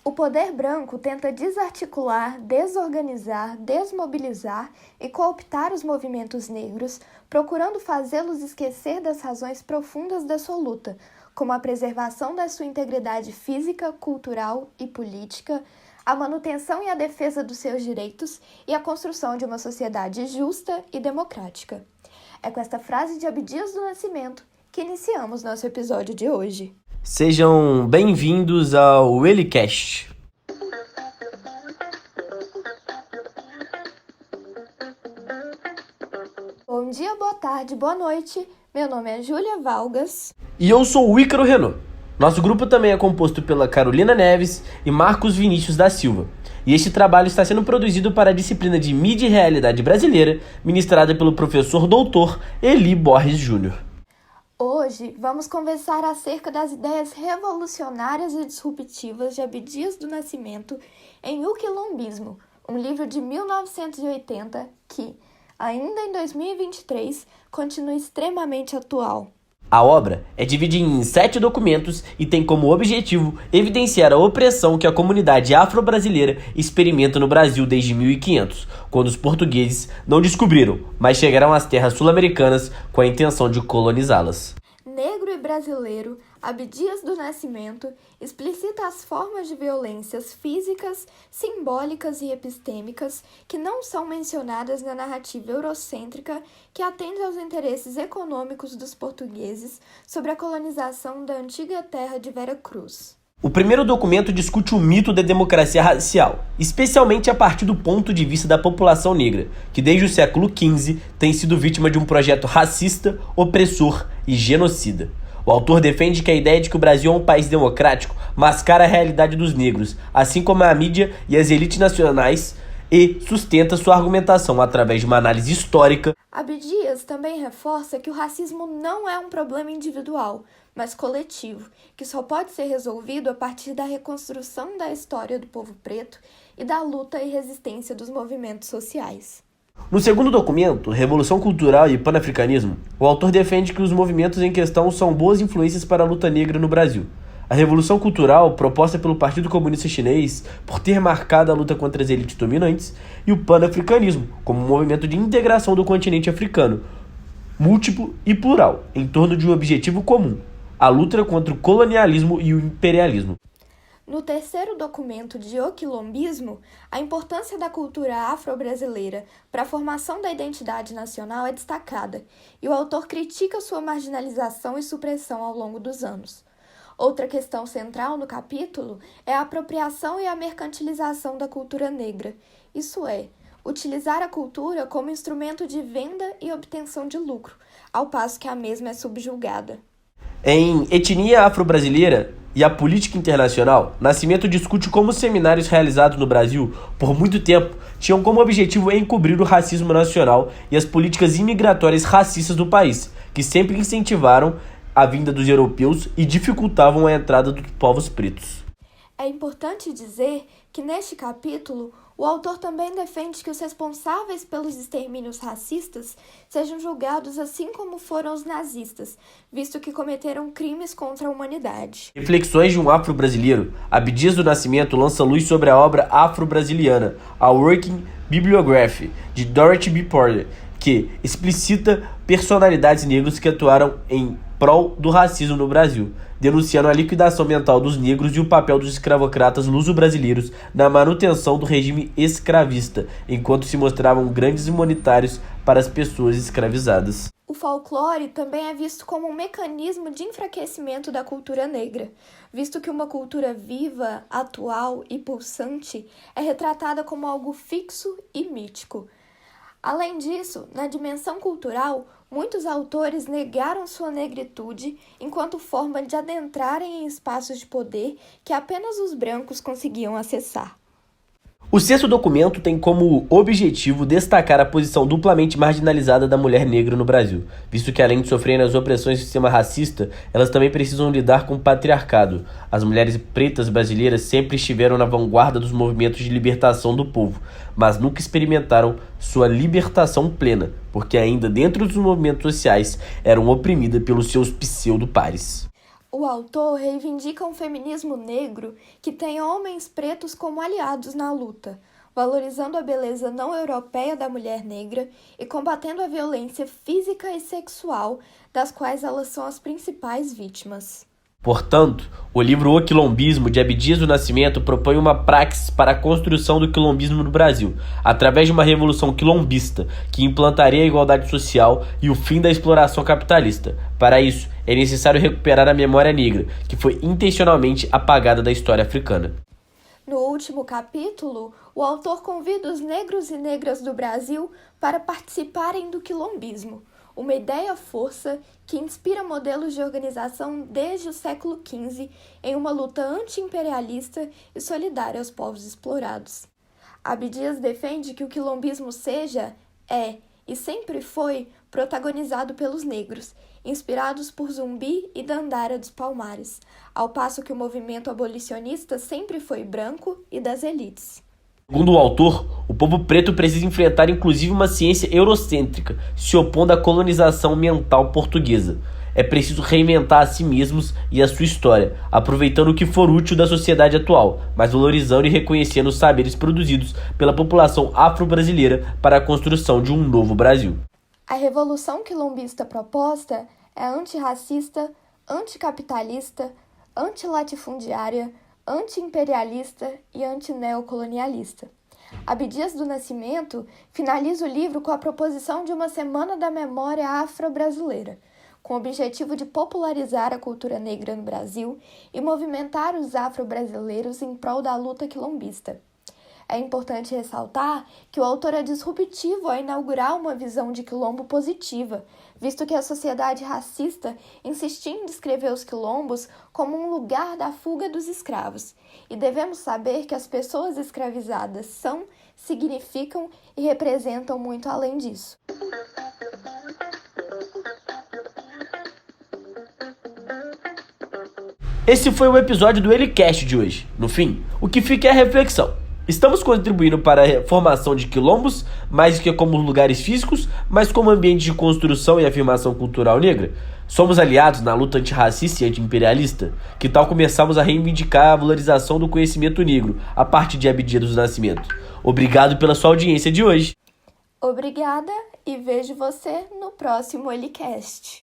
O poder branco tenta desarticular, desorganizar, desmobilizar e cooptar os movimentos negros, procurando fazê-los esquecer das razões profundas da sua luta, como a preservação da sua integridade física, cultural e política, a manutenção e a defesa dos seus direitos e a construção de uma sociedade justa e democrática. É com esta frase de Abdias do Nascimento que iniciamos nosso episódio de hoje. Sejam bem-vindos ao Elicast. Bom dia, boa tarde, boa noite. Meu nome é Júlia Valgas. E eu sou o Ícaro Renault. Nosso grupo também é composto pela Carolina Neves e Marcos Vinícius da Silva. E este trabalho está sendo produzido para a disciplina de Mídia e Realidade Brasileira, ministrada pelo professor doutor Eli Borges Júnior. Hoje vamos conversar acerca das ideias revolucionárias e disruptivas de Abdias do Nascimento em O Quilombismo, um livro de 1980 que, ainda em 2023, continua extremamente atual. A obra é dividida em 7 documentos e tem como objetivo evidenciar a opressão que a comunidade afro-brasileira experimenta no Brasil desde 1500, quando os portugueses não descobriram, mas chegaram às terras sul-americanas com a intenção de colonizá-las. Negro e brasileiro, Abdias do Nascimento explicita as formas de violências físicas, simbólicas e epistêmicas que não são mencionadas na narrativa eurocêntrica que atende aos interesses econômicos dos portugueses sobre a colonização da antiga terra de Vera Cruz. O primeiro documento discute o mito da democracia racial, especialmente a partir do ponto de vista da população negra, que desde o século XV tem sido vítima de um projeto racista, opressor e genocida. O autor defende que a ideia de que o Brasil é um país democrático mascara a realidade dos negros, assim como a mídia e as elites nacionais, e sustenta sua argumentação através de uma análise histórica. Abdias também reforça que o racismo não é um problema individual, mas coletivo, que só pode ser resolvido a partir da reconstrução da história do povo preto e da luta e resistência dos movimentos sociais. No segundo documento, Revolução Cultural e Panafricanismo, o autor defende que os movimentos em questão são boas influências para a luta negra no Brasil. A Revolução Cultural, proposta pelo Partido Comunista Chinês por ter marcado a luta contra as elites dominantes, e o Panafricanismo, como um movimento de integração do continente africano, múltiplo e plural, em torno de um objetivo comum, a luta contra o colonialismo e o imperialismo. No terceiro documento de O Quilombismo, a importância da cultura afro-brasileira para a formação da identidade nacional é destacada, e o autor critica sua marginalização e supressão ao longo dos anos. Outra questão central no capítulo é a apropriação e a mercantilização da cultura negra, isso é, utilizar a cultura como instrumento de venda e obtenção de lucro, ao passo que a mesma é subjugada. Em Etnia Afro-Brasileira e a Política Internacional, Nascimento discute como os seminários realizados no Brasil, por muito tempo, tinham como objetivo encobrir o racismo nacional e as políticas imigratórias racistas do país, que sempre incentivaram a vinda dos europeus e dificultavam a entrada dos povos pretos. É importante dizer que, neste capítulo, o autor também defende que os responsáveis pelos extermínios racistas sejam julgados assim como foram os nazistas, visto que cometeram crimes contra a humanidade. Reflexões de um afro-brasileiro, Abdias do Nascimento lança luz sobre a obra afro-brasiliana, A Working Bibliography, de Dorothy B. Porter, que explicita personalidades negras que atuaram em prol do racismo no Brasil, denunciando a liquidação mental dos negros e o papel dos escravocratas luso-brasileiros na manutenção do regime escravista, enquanto se mostravam grandes humanitários para as pessoas escravizadas. O folclore também é visto como um mecanismo de enfraquecimento da cultura negra, visto que uma cultura viva, atual e pulsante é retratada como algo fixo e mítico. Além disso, na dimensão cultural, muitos autores negaram sua negritude enquanto forma de adentrarem em espaços de poder que apenas os brancos conseguiam acessar. O sexto documento tem como objetivo destacar a posição duplamente marginalizada da mulher negra no Brasil, visto que além de sofrerem as opressões do sistema racista, elas também precisam lidar com o patriarcado. As mulheres pretas brasileiras sempre estiveram na vanguarda dos movimentos de libertação do povo, mas nunca experimentaram sua libertação plena, porque ainda dentro dos movimentos sociais eram oprimidas pelos seus pseudo-pares. O autor reivindica um feminismo negro que tem homens pretos como aliados na luta, valorizando a beleza não europeia da mulher negra e combatendo a violência física e sexual, das quais elas são as principais vítimas. Portanto, o livro O Quilombismo, de Abdias do Nascimento, propõe uma praxis para a construção do quilombismo no Brasil, através de uma revolução quilombista que implantaria a igualdade social e o fim da exploração capitalista. Para isso, é necessário recuperar a memória negra, que foi intencionalmente apagada da história africana. No último capítulo, o autor convida os negros e negras do Brasil para participarem do quilombismo, uma ideia-força que inspira modelos de organização desde o século XV em uma luta anti-imperialista e solidária aos povos explorados. Abdias defende que o quilombismo seja, e sempre foi protagonizado pelos negros, inspirados por Zumbi e Dandara dos Palmares, ao passo que o movimento abolicionista sempre foi branco e das elites. Segundo o autor, o povo preto precisa enfrentar inclusive uma ciência eurocêntrica, se opondo à colonização mental portuguesa. É preciso reinventar a si mesmos e a sua história, aproveitando o que for útil da sociedade atual, mas valorizando e reconhecendo os saberes produzidos pela população afro-brasileira para a construção de um novo Brasil. A revolução quilombista proposta é antirracista, anticapitalista, antilatifundiária, anti-imperialista e antineocolonialista. Abdias do Nascimento finaliza o livro com a proposição de uma Semana da Memória Afro-Brasileira, com o objetivo de popularizar a cultura negra no Brasil e movimentar os afro-brasileiros em prol da luta quilombista. É importante ressaltar que o autor é disruptivo ao inaugurar uma visão de quilombo positiva, visto que a sociedade racista insistia em descrever os quilombos como um lugar da fuga dos escravos, e devemos saber que as pessoas escravizadas são, significam e representam muito além disso. Esse foi o episódio do Elicast de hoje. No fim, o que fica é a reflexão. Estamos contribuindo para a formação de quilombos, mais que como lugares físicos, mas como ambiente de construção e afirmação cultural negra? Somos aliados na luta antirracista e anti-imperialista? Que tal começarmos a reivindicar a valorização do conhecimento negro a partir de Abdias do Nascimento? Obrigado pela sua audiência de hoje. Obrigada e vejo você no próximo Elicast.